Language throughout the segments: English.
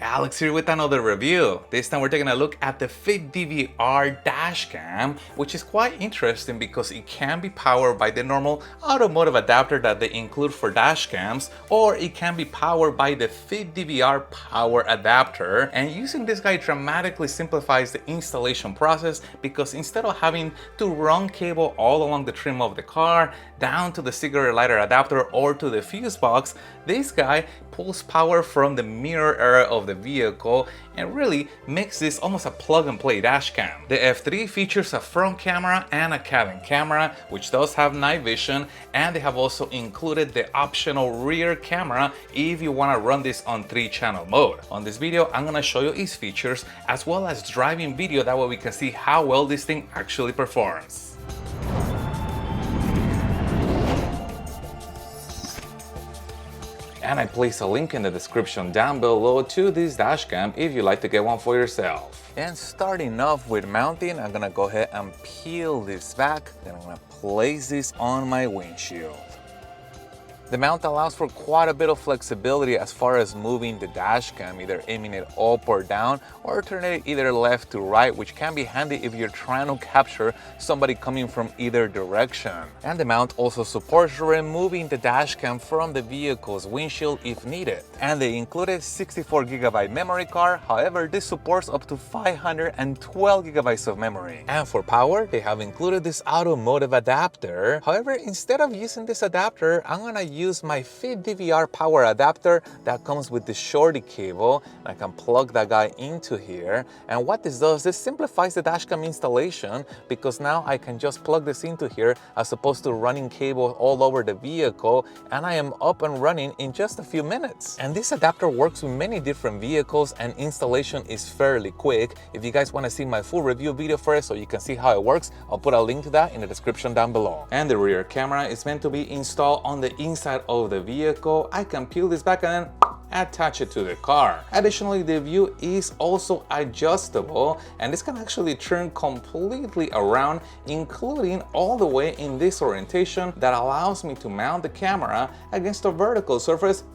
Alex here with another review. This time we're taking a look at the FitDVR Dashcam, which is quite interesting because it can be powered by the normal automotive adapter that they include for dashcams, or it can be powered by the FitDVR power adapter. And using this guy dramatically simplifies the installation process because instead of having to run cable all along the trim of the car, down to the cigarette lighter adapter or to the fuse box, this guy pulls power from the mirror area of the vehicle and really makes this almost a plug-and-play dashcam. The F3 features a front camera and a cabin camera, which does have night vision, and they have also included the optional rear camera if you want to run this on 3-channel mode. On this video, I'm going to show you its features as well as driving video, that way we can see how well this thing actually performs. And I place a link in the description down below to this dashcam if you'd like to get one for yourself. And starting off with mounting, I'm gonna go ahead and peel this back. Then I'm gonna place this on my windshield. The mount allows for quite a bit of flexibility as far as moving the dashcam, either aiming it up or down, or turning it either left to right, which can be handy if you're trying to capture somebody coming from either direction. And the mount also supports removing the dashcam from the vehicle's windshield if needed. And they included 64GB memory card, however this supports up to 512GB of memory. And for power, they have included this automotive adapter. However, instead of using this adapter, I'm gonna use my FitDVR power adapter that comes with the shorty cable. I can plug that guy into here, and what this does, this simplifies the dashcam installation because now I can just plug this into here as opposed to running cable all over the vehicle, and I am up and running in just a few minutes. And this adapter works with many different vehicles and installation is fairly quick. If you guys want to see my full review video for it so you can see how it works, I'll put a link to that in the description down below. And the rear camera is meant to be installed on the inside of the vehicle. I can peel this back and then attach it to the car. Additionally, the view is also adjustable, and this can actually turn completely around, including all the way in this orientation that allows me to mount the camera against a vertical surface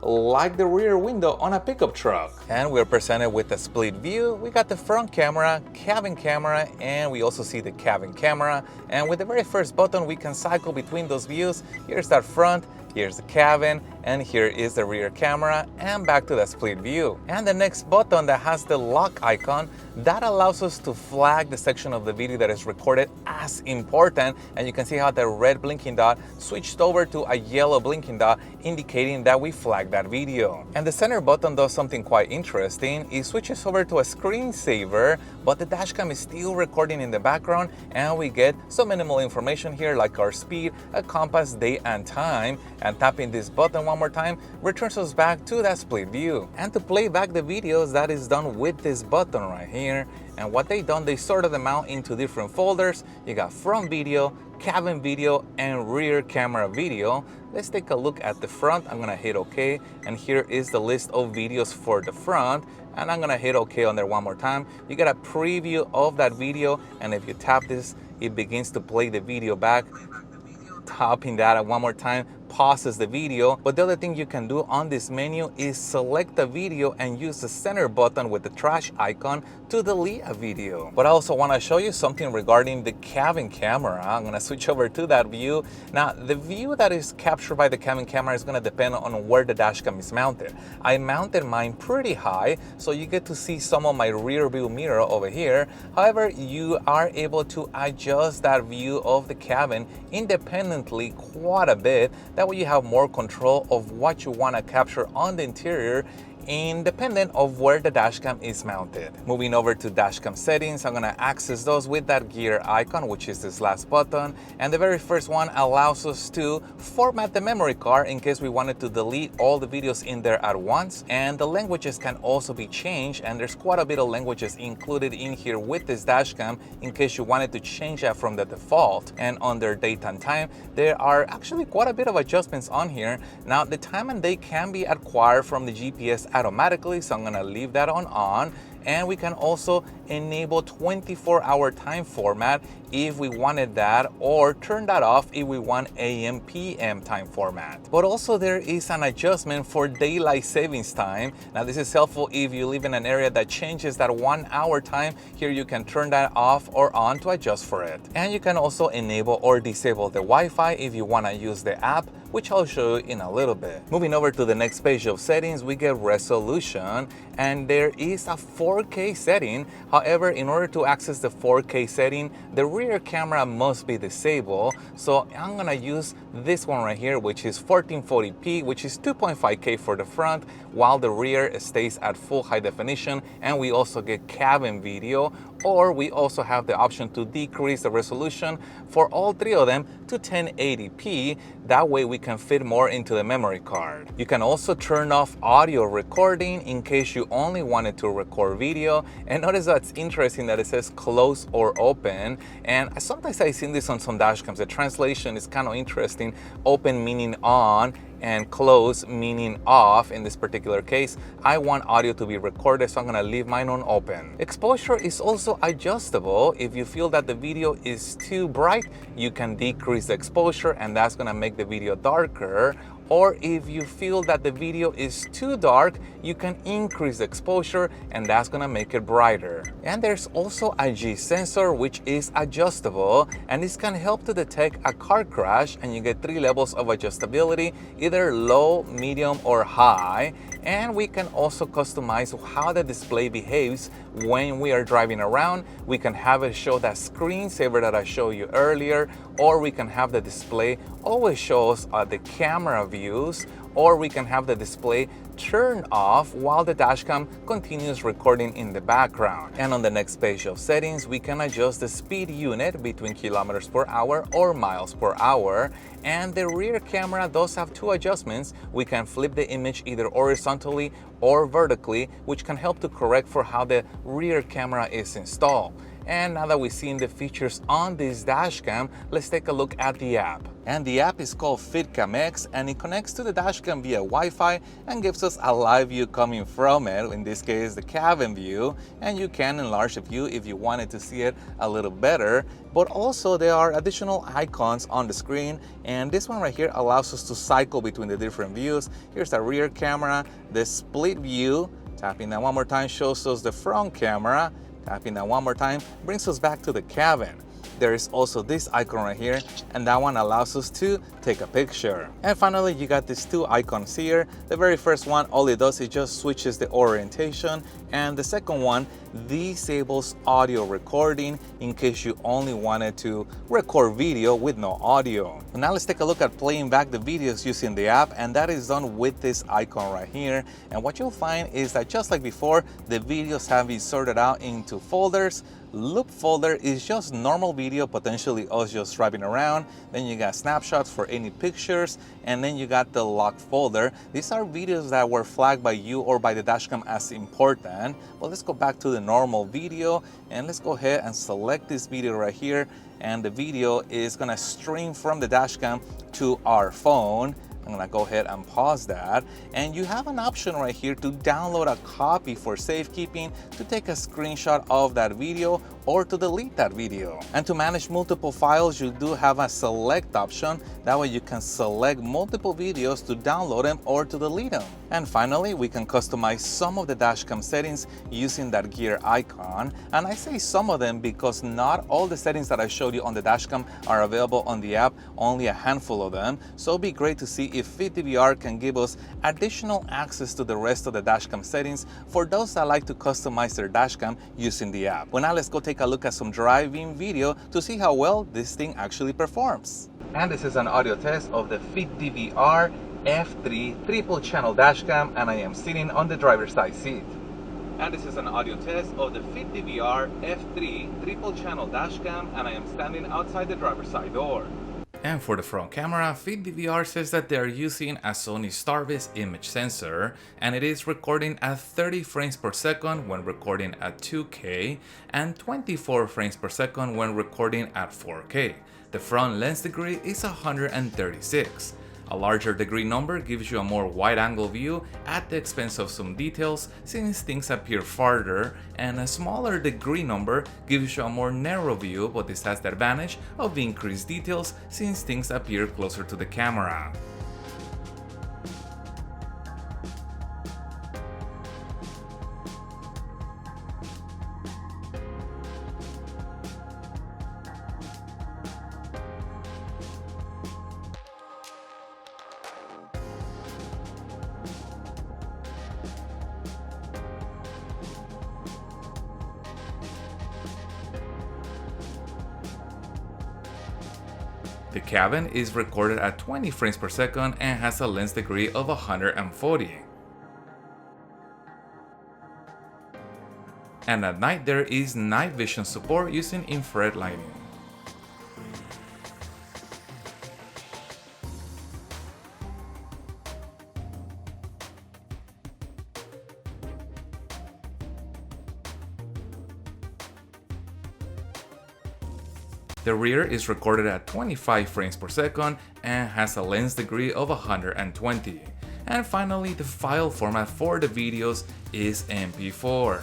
like the rear window on a pickup truck. And we're presented with a split view. We got the front camera, cabin camera, and we also see the cabin camera. And with the very first button, we can cycle between those views. Here's that front, here's the cabin, and here is the rear camera, and back to the split view. And the next button that has the lock icon, that allows us to flag the section of the video that is recorded as important, and you can see how the red blinking dot switched over to a yellow blinking dot, indicating that we flagged that video. And the center button does something quite interesting. It switches over to a screensaver, but the dashcam is still recording in the background, and we get some minimal information here like our speed, a compass, date and time, and tapping this button one more time returns us back to that split view. And to play back the videos, that is done with this button right here. And what they done, they sorted them out into different folders. You got front video, cabin video, and rear camera video. Let's take a look at the front. I'm gonna hit OK, and here is the list of videos for the front, and I'm gonna hit OK on there one more time. You get a preview of that video, and if you tap this, it begins to play the video back. Tapping that one more time pauses the video. But the other thing you can do on this menu is select the video and use the center button with the trash icon to delete a video. But I also want to show you something regarding the cabin camera. I'm going to switch over to that view. Now, the view that is captured by the cabin camera is going to depend on where the dashcam is mounted. I mounted mine pretty high, so you get to see some of my rear view mirror over here. However, you are able to adjust that view of the cabin independently quite a bit. That way you have more control of what you want to capture on the interior, independent of where the dashcam is mounted. Moving over to dashcam settings, I'm gonna access those with that gear icon, which is this last button. And the very first one allows us to format the memory card in case we wanted to delete all the videos in there at once. And the languages can also be changed, and there's quite a bit of languages included in here with this dashcam in case you wanted to change that from the default. And under date and time, there are actually quite a bit of adjustments on here. Now, the time and date can be acquired from the GPS automatically, so I'm gonna leave that on. and we can also enable 24-hour time format if we wanted that, or turn that off if we want AM PM time format. But also there is an adjustment for daylight savings time. Now this is helpful if you live in an area that changes that 1 hour time. Here you can turn that off or on to adjust for it. And you can also enable or disable the Wi-Fi if you want to use the app, which I'll show you in a little bit. Moving over to the next page of settings, we get resolution, and there is a 4K setting. However, in order to access the 4K setting, the rear camera must be disabled. So I'm gonna use this one right here, which is 1440p, which is 2.5K for the front, while the rear stays at full high definition, and we also get cabin video, or we also have the option to decrease the resolution for all three of them to 1080p. That way we can fit more into the memory card. You can also turn off audio recording in case you only wanted to record video. And notice that's interesting that it says close or open. And sometimes I've seen this on some dashcams. The translation is kind of interesting. Open meaning on, and close meaning off. In this particular case, I want audio to be recorded, so I'm gonna leave mine on open. Exposure is also adjustable. If you feel that the video is too bright, you can decrease the exposure, and that's gonna make the video darker. Or if you feel that the video is too dark, you can increase the exposure, and that's gonna make it brighter. And there's also a G sensor, which is adjustable, and this can help to detect a car crash, and you get 3 levels of adjustability, either low, medium, or high. And we can also customize how the display behaves when we are driving around. We can have it show that screensaver that I showed you earlier, or we can have the display always show us the camera views, or we can have the display turn off while the dashcam continues recording in the background. And on the next page of settings, we can adjust the speed unit between kilometers per hour or miles per hour. And the rear camera does have 2 adjustments. We can flip the image either horizontally or vertically, which can help to correct for how the rear camera is installed. And now that we've seen the features on this dashcam, let's take a look at the app. And the app is called FitCam X, and it connects to the dashcam via Wi-Fi and gives us a live view coming from it, in this case the cabin view, and you can enlarge the view if you wanted to see it a little better. But also there are additional icons on the screen, and this one right here allows us to cycle between the different views. Here's the rear camera, the split view. Tapping that one more time shows us the front camera. Tapping that one more time brings us back to the cabin. There is also this icon right here, and that one allows us to take a picture. And finally, you got these 2 icons here. The very first one, all it does is just switches the orientation, and the second one disables audio recording in case you only wanted to record video with no audio. And now let's take a look at playing back the videos using the app, and that is done with this icon right here. And what you'll find is that just like before, the videos have been sorted out into folders. Loop folder is just normal video, potentially us just driving around. Then you got snapshots for any pictures, and then you got the lock folder. These are videos that were flagged by you or by the dashcam as important. But let's go back to the normal video, and let's go ahead and select this video right here, and the video is gonna stream from the dashcam to our phone. I'm gonna go ahead and pause that, and you have an option right here to download a copy for safekeeping, to take a screenshot of that video, or to delete that video. And to manage multiple files, you do have a select option. That way you can select multiple videos to download them or to delete them. And finally, we can customize some of the dashcam settings using that gear icon. And I say some of them because not all the settings that I showed you on the dashcam are available on the app, only a handful of them. So it'd be great to see if FitDVR can give us additional access to the rest of the dashcam settings for those that like to customize their dashcam using the app. Well, now let's go take a look at some driving video to see how well this thing actually performs. And this is an audio test of the FitDVR F3 triple channel dashcam, and I am sitting on the driver's side seat. And this is an audio test of the FitDVR F3 triple channel dashcam, and I am standing outside the driver's side door. And for the front camera, FitDVR says that they are using a Sony Starvis image sensor, and it is recording at 30 frames per second when recording at 2K and 24 frames per second when recording at 4K. The front lens degree is 136. A larger degree number gives you a more wide-angle view at the expense of some details since things appear farther, and a smaller degree number gives you a more narrow view, but this has the advantage of increased details since things appear closer to the camera. The cabin is recorded at 20 frames per second and has a lens degree of 140. And at night there is night vision support using infrared lighting. The rear is recorded at 25 frames per second and has a lens degree of 120. And finally, the file format for the videos is MP4.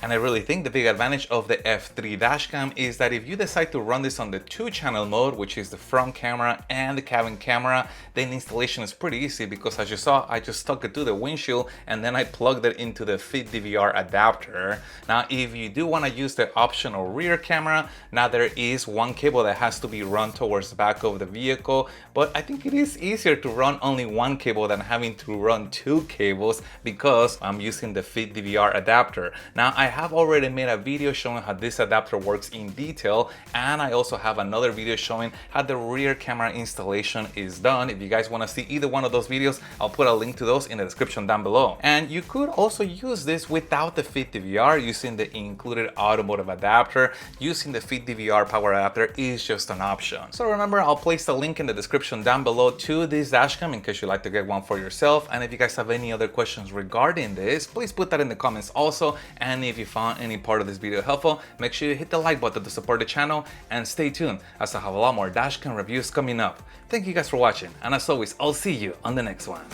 And I really think the big advantage of the F3 dashcam is that if you decide to run this on the 2-channel mode, which is the front camera and the cabin camera, then installation is pretty easy because as you saw, I just stuck it to the windshield and then I plugged it into the FitDVR adapter. Now, if you do want to use the optional rear camera, now there is one cable that has to be run towards the back of the vehicle, but I think it is easier to run only one cable than having to run 2 cables because I'm using the FitDVR adapter. Now, I have already made a video showing how this adapter works in detail, and I also have another video showing how the rear camera installation is done. If you guys want to see either one of those videos, I'll put a link to those in the description down below. And you could also use this without the FitDVR using the included automotive adapter. Using the FitDVR power adapter is just an option. So remember, I'll place the link in the description down below to this dashcam in case you'd like to get one for yourself. And if you guys have any other questions regarding this, please put that in the comments also. And if you found any part of this video helpful, make sure you hit the like button to support the channel and stay tuned as I have a lot more dashcam reviews coming up. Thank you guys for watching, and as always, I'll see you on the next one.